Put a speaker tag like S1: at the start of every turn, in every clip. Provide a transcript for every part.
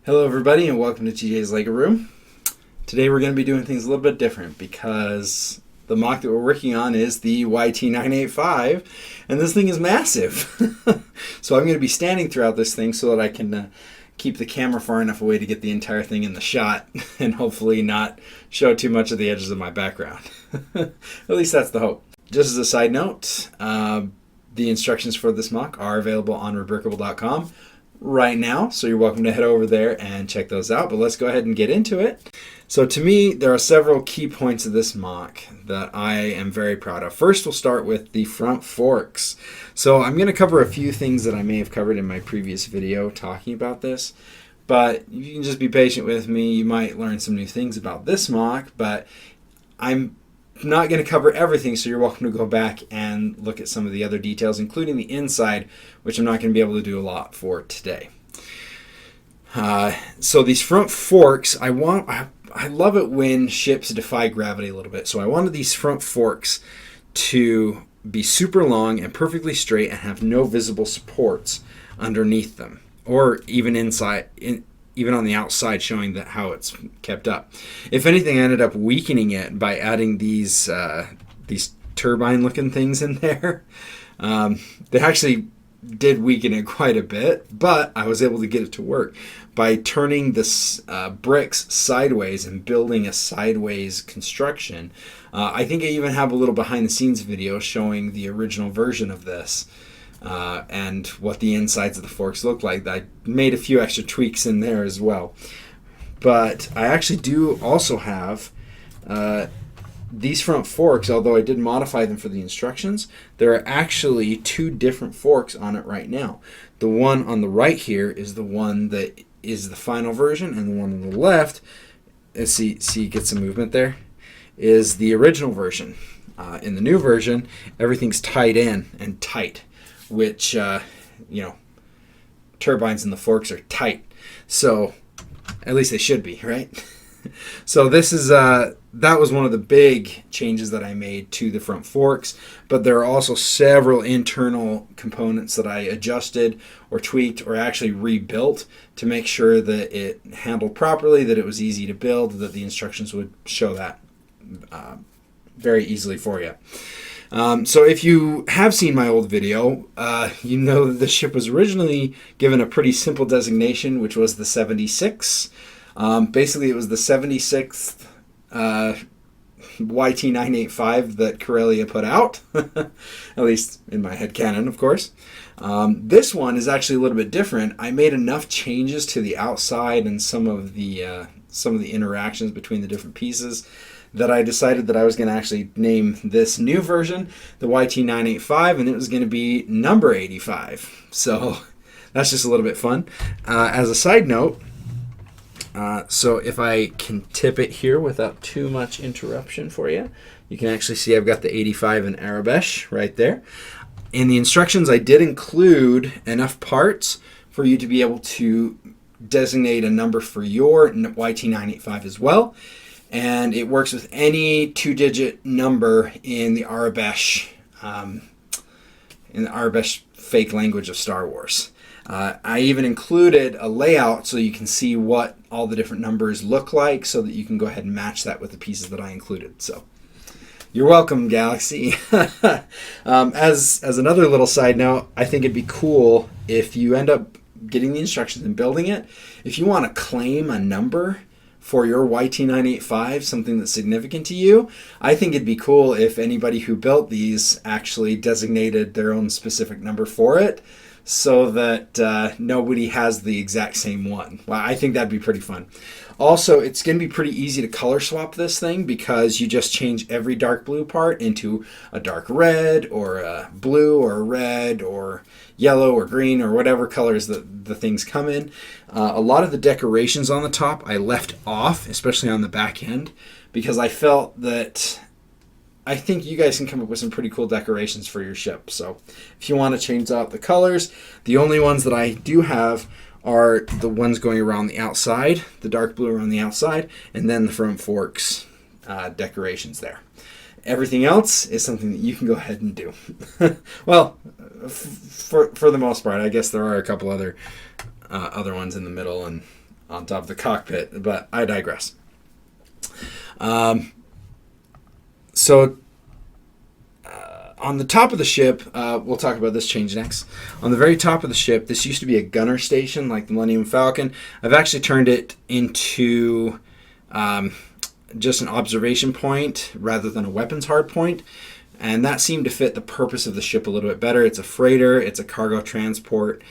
S1: Hello everybody and welcome to TJ's Lego Room. Today we're going to be doing things a little bit different because the mock that we're working on is the YT-985 and this thing is massive. So I'm going to be standing throughout this thing so that I can keep the camera far enough away to get the entire thing in the shot and hopefully not show too much of the edges of my background. At least that's the hope. Just as a side note, the instructions for this mock are available on rebrickable.com right now, so you're welcome to head over there and check those out. But let's go ahead and get into it. So to me, there are several key points of this mock that I am very proud of. First, we'll start with the front forks. So I'm going to cover a few things that I may have covered in my previous video talking about this, but you can just be patient with me. You might learn some new things about this mock, but I'm not going to cover everything, so you're welcome to go back and look at some of the other details, including the inside, which I'm not going to be able to do a lot for today. So these front forks, I love it when ships defy gravity a little bit. So I wanted these front forks to be super long and perfectly straight and have no visible supports underneath them, or even inside, even on the outside, showing that how it's kept up. If anything, I ended up weakening it by adding these turbine-looking things in there. They actually did weaken it quite a bit, but I was able to get it to work by turning the bricks sideways and building a sideways construction. I think I even have a little behind-the-scenes video showing the original version of this. And what the insides of the forks look like. I made a few extra tweaks in there as well. But I actually do also have these front forks, although I did modify them for the instructions. There are actually two different forks on it right now. The one on the right here is the one that is the final version, and the one on the left, see get some movement there, is the original version. In the new version, everything's tied in and tight, which, turbines and the forks are tight. So, at least they should be, right? So this is, that was one of the big changes that I made to the front forks, but there are also several internal components that I adjusted or tweaked or actually rebuilt to make sure that it handled properly, that it was easy to build, that the instructions would show that very easily for you. So if you have seen my old video, you know that the ship was originally given a pretty simple designation, which was the 76. Basically, it was the 76th YT-985 that Corellia put out, at least in my headcanon, of course. This one is actually a little bit different. I made enough changes to the outside and some of the interactions between the different pieces that I decided that I was going to actually name this new version the YT-985, and it was going to be number 85. So that's just a little bit fun. As a side note, so if I can tip it here without too much interruption for you, you can actually see I've got the 85 in Arabesh right there. In the instructions, I did include enough parts for you to be able to designate a number for your YT-985 as well. And it works with any two-digit number in the Arabesh, fake language of Star Wars. I even included a layout so you can see what all the different numbers look like, so that you can go ahead and match that with the pieces that I included. So, you're welcome, Galaxy. As another little side note, I think it'd be cool if you end up getting the instructions and building it. If you want to claim a number for your YT-985, something that's significant to you, I think it'd be cool if anybody who built these actually designated their own specific number for it, so that nobody has the exact same one. Well, I think that'd be pretty fun. Also, it's going to be pretty easy to color swap this thing because you just change every dark blue part into a dark red or a blue or a red or yellow or green or whatever colors the things come in. A lot of the decorations on the top I left off, especially on the back end, because I felt that I think you guys can come up with some pretty cool decorations for your ship. So if you want to change out the colors, the only ones that I do have are the ones going around the outside, the dark blue around the outside, and then the front forks decorations there. Everything else is something that you can go ahead and do. Well, for the most part, I guess there are a couple other ones in the middle and on top of the cockpit, but I digress. On the top of the ship, we'll talk about this change next. On the very top of the ship, this used to be a gunner station like the Millennium Falcon. I've actually turned it into just an observation point rather than a weapons hard point. And that seemed to fit the purpose of the ship a little bit better. It's a freighter, it's a cargo transport.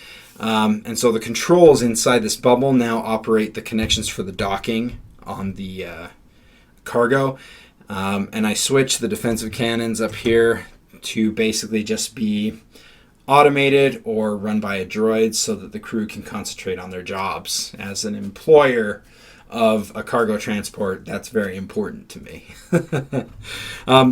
S1: And so the controls inside this bubble now operate the connections for the docking on the cargo. And I switched the defensive cannons up here to basically just be automated or run by a droid so that the crew can concentrate on their jobs. As an employer of a cargo transport, that's very important to me.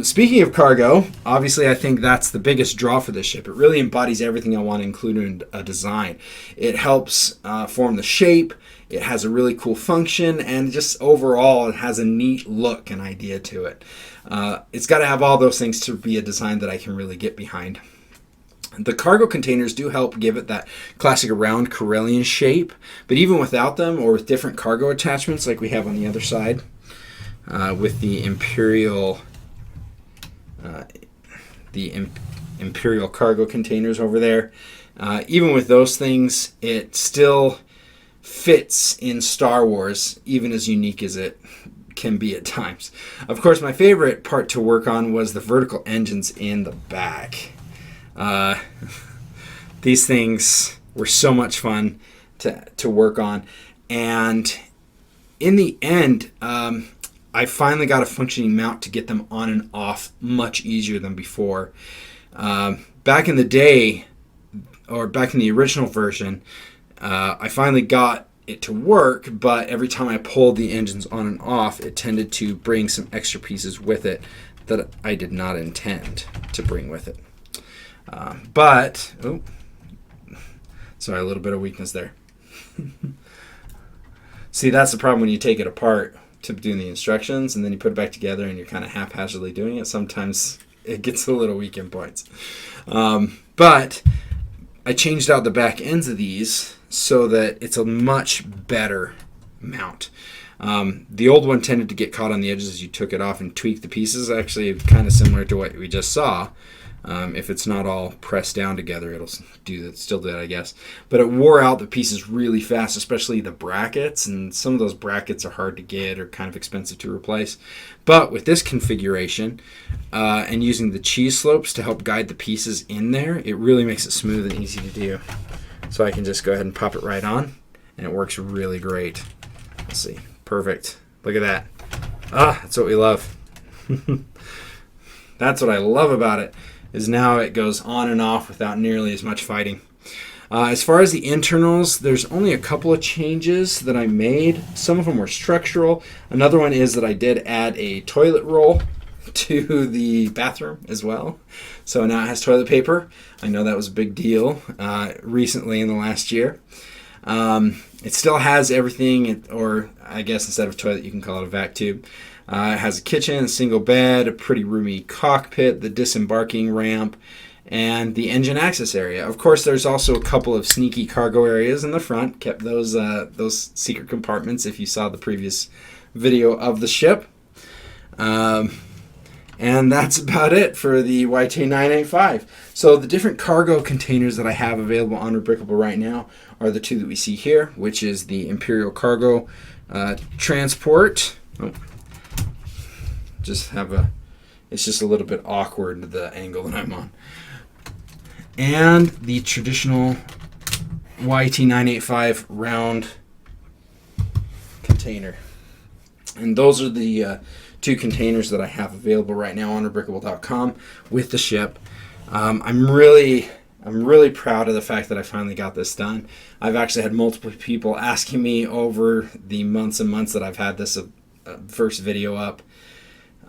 S1: Speaking of cargo, obviously I think that's the biggest draw for this ship. It really embodies everything I want to include in a design. It helps form the shape, it has a really cool function, and just overall it has a neat look and idea to it. It's got to have all those things to be a design that I can really get behind. The cargo containers do help give it that classic round Corellian shape, but even without them or with different cargo attachments like we have on the other side with the Imperial cargo containers over there, even with those things, it still fits in Star Wars, even as unique as it can be at times. Of course, my favorite part to work on was the vertical engines in the back. These things were so much fun to work on, and in the end, I finally got a functioning mount to get them on and off much easier than before. Back in the day, or back in the original version, I finally got it to work, but every time I pulled the engines on and off, it tended to bring some extra pieces with it that I did not intend to bring with it. Sorry, a little bit of weakness there. See, that's the problem when you take it apart to do the instructions and then you put it back together and you're kind of haphazardly doing it. Sometimes it gets a little weak in points. But I changed out the back ends of these so that it's a much better mount. The old one tended to get caught on the edges as you took it off and tweaked the pieces. Actually, kind of similar to what we just saw. If it's not all pressed down together, it'll still do that, I guess. But it wore out the pieces really fast, especially the brackets, and some of those brackets are hard to get or kind of expensive to replace. But with this configuration and using the cheese slopes to help guide the pieces in there, it really makes it smooth and easy to do. So I can just go ahead and pop it right on, and it works really great. Let's see. Perfect. Look at that. That's what we love. That's what I love about it, is now it goes on and off without nearly as much fighting. As far as the internals, there's only a couple of changes that I made. Some of them were structural. Another one is that I did add a toilet roll to the bathroom as well. So now it has toilet paper. I know that was a big deal recently in the last year. It still has everything, or I guess instead of toilet you can call it a vac tube. It has a kitchen, a single bed, a pretty roomy cockpit, the disembarking ramp, and the engine access area. Of course, there's also a couple of sneaky cargo areas in the front. Kept those secret compartments if you saw the previous video of the ship. And that's about it for the YT-985. So the different cargo containers that I have available on Unbreakable right now are the two that we see here, which is the Imperial Cargo Transport. It's just a little bit awkward, the angle that I'm on. And the traditional YT-985 round container. And those are the two containers that I have available right now on unbreakable.com with the ship. I'm really proud of the fact that I finally got this done. I've actually had multiple people asking me over the months and months that I've had this first video up,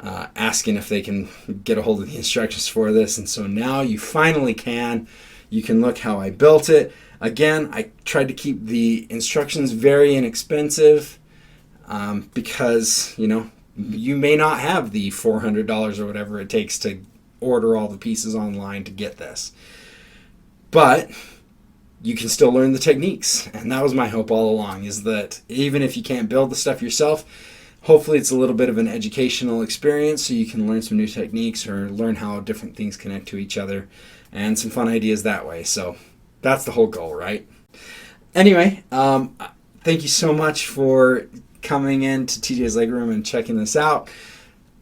S1: asking if they can get a hold of the instructions for this, and so now you finally can. You can look how I built it. Again, I tried to keep the instructions very inexpensive because, you may not have the $400 or whatever it takes to order all the pieces online to get this. But you can still learn the techniques. And that was my hope all along, is that even if you can't build the stuff yourself, hopefully it's a little bit of an educational experience so you can learn some new techniques or learn how different things connect to each other and some fun ideas that way. So that's the whole goal, right? Anyway, thank you so much for coming in to TJ's Lego Room and checking this out.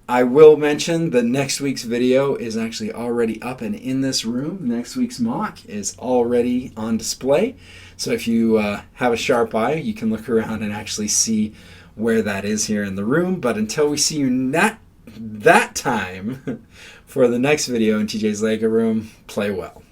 S1: I will mention that next week's video is actually already up and in this room. Next week's mock is already on display. So if you have a sharp eye, you can look around and actually see where that is here in the room. But until we see you that time for the next video in TJ's Lego Room, play well.